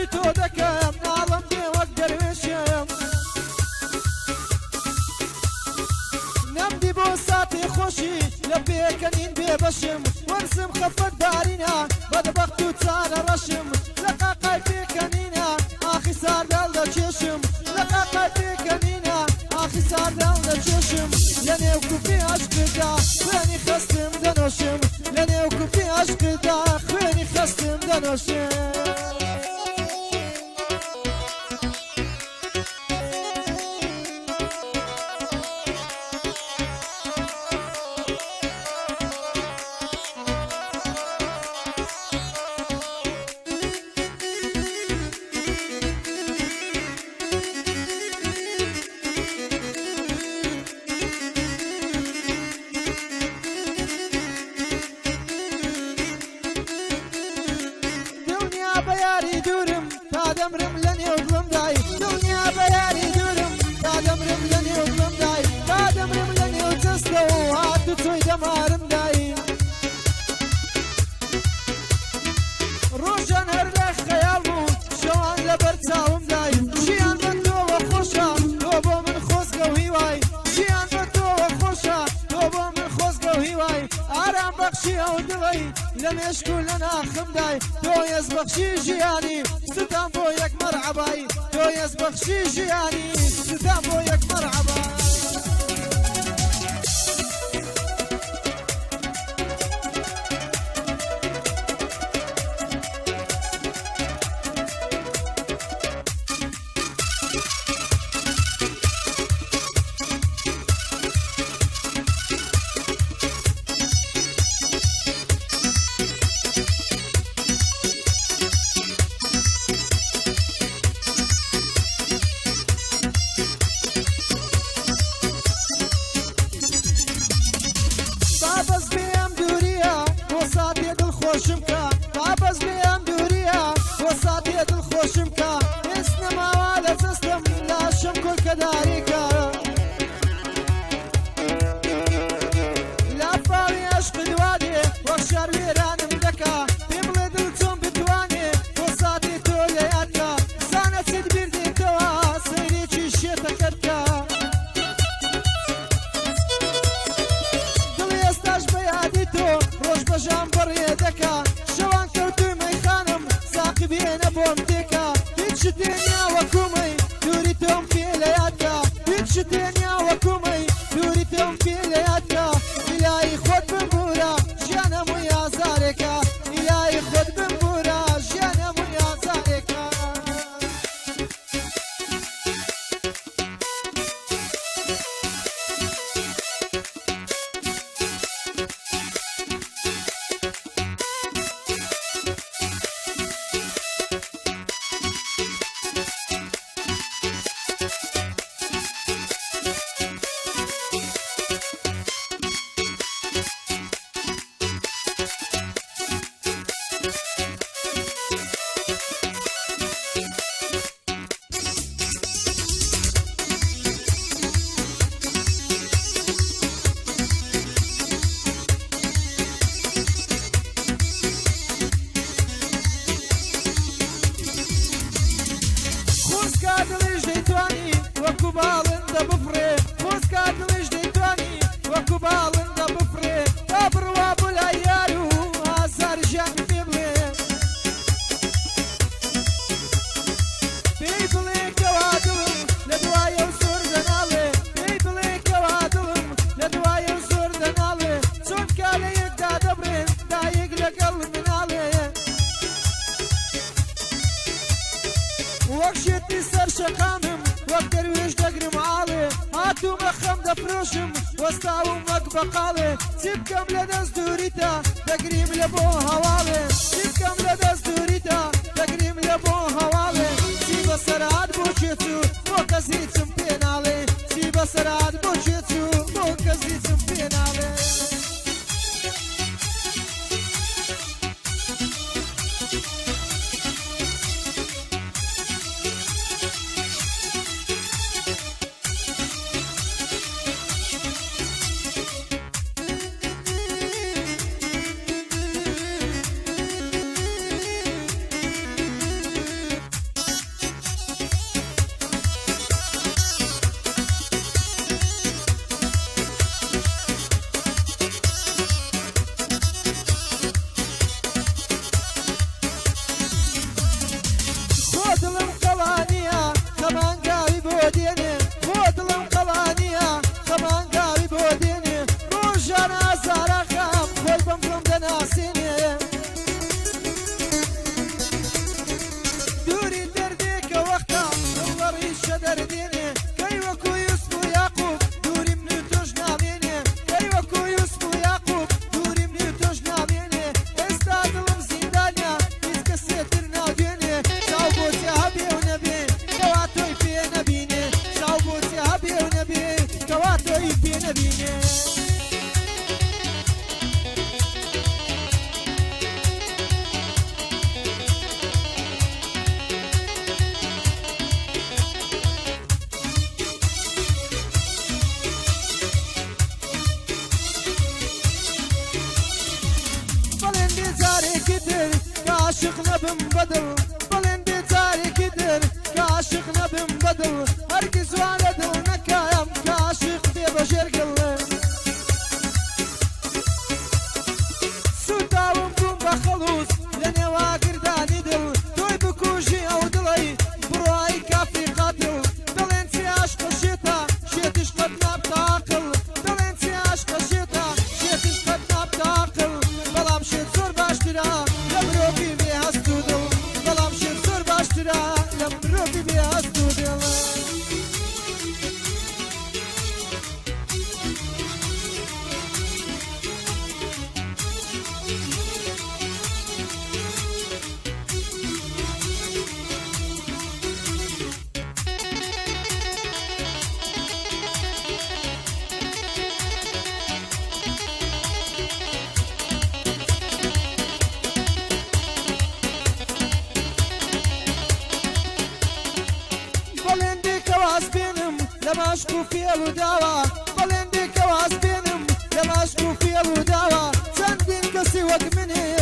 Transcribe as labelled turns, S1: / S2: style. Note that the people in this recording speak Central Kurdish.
S1: عاشقی تۆ دەکەم ناڵم دێ وەک دەروێشم نەمدی بۆ ساتێ خۆشی لە پێکەنین بێبەشم وەرزم خەفەت بارینە بەدبەخت و چارە ڕەشم لە قاقای پێکەنینە ئاخی سارداڵ دەکێشم لە قاقای پێکەنینە ئاخی سارداڵ دەکێشم لە نێو کوپی عەشقدا خوێنی خەستم دەنۆشم لە نێو کوپی عەشقدا خوێنی خەستم دەنۆشم بەیاری دوورم تا دەمرم لە نێو دڵمدای دڵنیا بەیاری دوورم تا دەمرم لە نێو دڵمدای تا دەمرم لە نێو جەستەوە هاتو تۆی دەمارمدای ڕۆژان هەر لە خەیاڵ بوو شەوان لەبەر چاومدای ژیان بە تۆوە خۆشە تۆ بۆ من خۆزگە و هیوای ژیان بە تۆوە خۆشە تۆ بۆ من خۆزگە و هیوای ئارام بەخشی ئەو دڵی لە مێشک و لە ناخمدای تۆ هێزبەخشی ژیانی ستان بۆ یەک مەرحەبای تۆ هێزبەخشی ژیانی ستان بۆ یەک مەرحەبای خۆشم کە بابەز بێم دووریە بۆ ساتێ دڵ خۆشم کە هێست نەماوە لە جەستم لاشم کۆلکەداریکە لافاوی عەشق دوادێ وەک شار وێرانم دەکا پێ بڵێ دڵ چۆن بتوانێ بۆ ساتێ تۆ لە یادکە زانە چێت بیردێتەوە سەیرێکی شێتەکەتکە دڵ ئێستاش بە یادی تۆ ڕۆژ بەژام بەڕێ دەکا شەوان کەوتوی مەیخانم ساقی بێنە بۆم تێکە هیچ شتێنیا وەکومەی دووری تۆم پێ لە یادکە هیچ شتێنیا وەکومەی دووری تۆم پێ لە یادکە ئیلایی خۆت بمبورە ژیان هەمووی ئازارێکە ئیلایی خۆت بمبورە ژیان هەمووی ئازارێکە دڵیش دەیتوانی وەکو باڵندە بفڕێ خۆزگا دڵیش دەیتوانی وەکو باڵندە بفڕێ تا بڕوا بۆ لای یار و ئازار ژیان پێ بڵێ پێی بڵێ کەوا دڵم لە دوایە و زۆر دەناڵێ پێی بڵێ کەوا دڵم لە دوایە و زۆر دەناڵێ چۆن کا لە یەکدا دەبرێن دایەک لەگەڵ مناڵێ وەک شێتی سەر شەقامم وەک دەروێش دەگرم ئاڵێ هاتوومە خەم دەفرۆشم وەستاوم وەک بەقاڵێ چی بکەم لە دەست دووریتە دەگریم لە بۆ هەواڵێ چی بکەم لە دەست دووریتە دەگریم لە بۆ هەواڵێ چی بەسەرات بۆ چێچوو بۆ کەسی چم پێ ناڵێ چی بەسەرات بۆ چێچوو بۆ کەسی چم پێ ناڵێ نبم بدل بەڵێن بێجارێکی در کە عاشق نەبم بدل هەرگیز وا لە دڵ نەکایم کە عاشق بێ بە ژێرگڵ سوتاوم بووم بە خەڵووس لە نێوا گردانی دڵ تۆی بکوژی ئەو دڵی بڕۆی کافی قاتڵ دەڵێن چی عاشقە شێتە شێتش قەت نابتە عاقڵ دەڵێن چی عاشقە شێتە شێتش قەت نابتە عاقڵ بەڵام شێت زۆر باشترە لە مرۆڤی بێ هەست و دڵ بەڵام شێت زۆر باشترە لە مرۆڤی بێ هەست و دڵ لماشكو في الوداوة بلندك واسبينم لماشكو في الوداوة سندين قصي وق مني